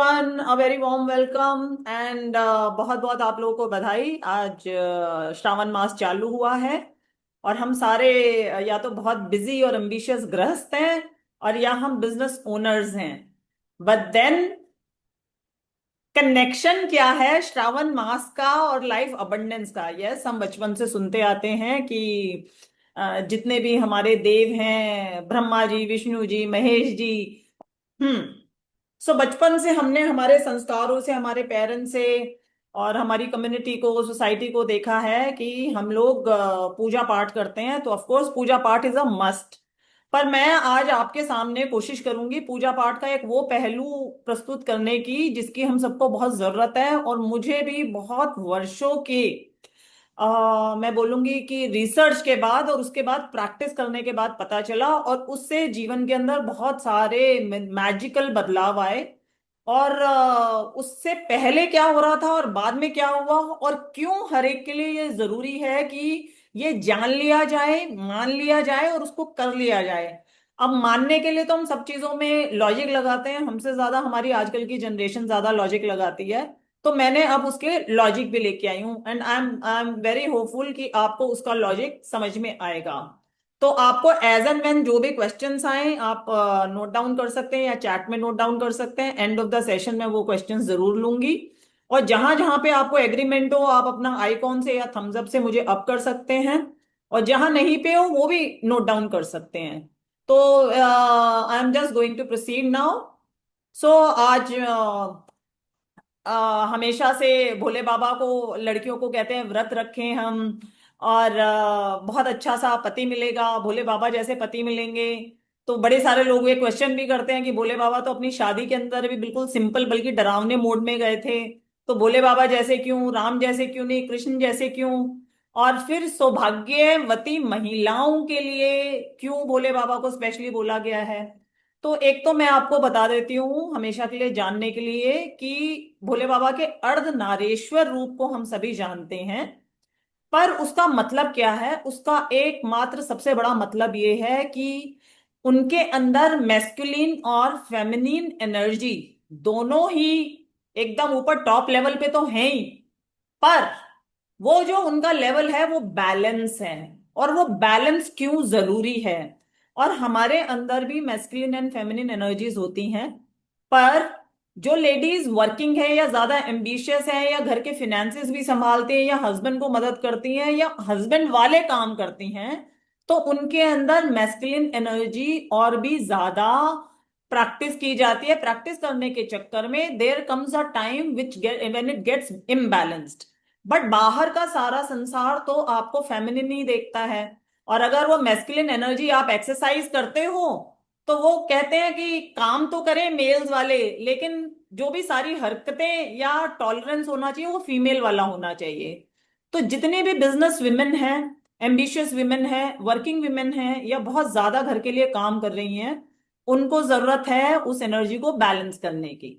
Everyone, a very warm welcome and बहुत बहुत आप लोगों को बधाई। आज श्रावण मास चालू हुआ है और हम सारे या तो बहुत बिजी और एम्बिशियस गृहस्थ हैं और या हम बिजनेस ओनर्स हैं। बट देन कनेक्शन क्या है श्रावण मास का और लाइफ अबंडेंस का? यस, हम बचपन से सुनते आते हैं कि जितने भी हमारे देव हैं, ब्रह्मा जी, विष्णु जी, महेश जी। सो बचपन से हमने हमारे संस्कारों से, हमारे पेरेंट्स से और हमारी कम्युनिटी को, सोसाइटी को देखा है कि हम लोग पूजा पाठ करते हैं। तो ऑफ कोर्स पूजा पाठ इज अ मस्ट। पर मैं आज आपके सामने कोशिश करूंगी पूजा पाठ का एक वो पहलू प्रस्तुत करने की जिसकी हम सबको बहुत जरूरत है और मुझे भी बहुत वर्षों के मैं बोलूंगी कि रिसर्च के बाद और उसके बाद प्रैक्टिस करने के बाद पता चला और उससे जीवन के अंदर बहुत सारे मैजिकल बदलाव आए। और उससे पहले क्या हो रहा था और बाद में क्या हुआ और क्यों हर एक के लिए ये जरूरी है कि ये जान लिया जाए, मान लिया जाए और उसको कर लिया जाए। अब मानने के लिए तो हम सब चीजों में लॉजिक लगाते हैं, हमसे ज्यादा हमारी आजकल की जनरेशन ज्यादा लॉजिक लगाती है। तो मैंने अब उसके लॉजिक भी लेके आई हूँ and I am very hopeful कि आपको उसका लॉजिक समझ में आएगा। तो आपको एज एंड व्हेन जो भी क्वेश्चंस आए आप नोट डाउन कर सकते हैं या चैट में नोट डाउन कर सकते हैं। एंड ऑफ द सेशन में वो क्वेश्चंस जरूर लूंगी और जहां जहां पे आपको एग्रीमेंट हो आप अपना आइकॉन से या थम्स अप से मुझे अप कर सकते हैं और जहां नहीं पे हो वो भी नोट डाउन कर सकते हैं। तो I am just going to proceed now. So आज हमेशा से भोले बाबा को, लड़कियों को कहते हैं व्रत रखें हम और बहुत अच्छा सा पति मिलेगा, भोले बाबा जैसे पति मिलेंगे। तो बड़े सारे लोग ये क्वेश्चन भी करते हैं कि भोले बाबा तो अपनी शादी के अंदर भी बिल्कुल सिंपल बल्कि डरावने मोड में गए थे, तो भोले बाबा जैसे क्यों, राम जैसे क्यों नहीं, कृष्ण जैसे क्यों? और फिर सौभाग्यवती महिलाओं के लिए क्यों भोले बाबा को स्पेशली बोला गया है? तो एक तो मैं आपको बता देती हूँ हमेशा के लिए जानने के लिए कि भोले बाबा के अर्धनारेश्वर रूप को हम सभी जानते हैं। पर उसका मतलब क्या है? उसका एकमात्र सबसे बड़ा मतलब ये है कि उनके अंदर मैस्कुलिन और फेमिनिन एनर्जी दोनों ही एकदम ऊपर टॉप लेवल पे तो है ही, पर वो जो उनका लेवल है वो बैलेंस है। और वो बैलेंस क्यों जरूरी है? और हमारे अंदर भी मैस्कुलिन एंड फेमिनिन एनर्जीज होती हैं, पर जो लेडीज वर्किंग है या ज्यादा एम्बिशियस है या घर के फिनेंसेस भी संभालती हैं या हस्बैंड को मदद करती हैं या हस्बैंड वाले काम करती हैं, तो उनके अंदर मैस्कुलिन एनर्जी और भी ज्यादा प्रैक्टिस की जाती है। प्रैक्टिस करने के चक्कर में there comes a time which when it gets imbalanced. But बाहर का सारा संसार तो आपको फेमिनिन ही देखता है। और अगर वो मैस्कुलिन एनर्जी आप एक्सरसाइज करते हो तो वो कहते हैं कि काम तो करें मेल्स वाले, लेकिन जो भी सारी हरकतें या टॉलरेंस होना चाहिए वो फीमेल वाला होना चाहिए। तो जितने भी बिजनेस विमेन हैं, एम्बिशियस विमेन है, वर्किंग विमेन है या बहुत ज्यादा घर के लिए काम कर रही हैं, उनको जरूरत है उस एनर्जी को बैलेंस करने की।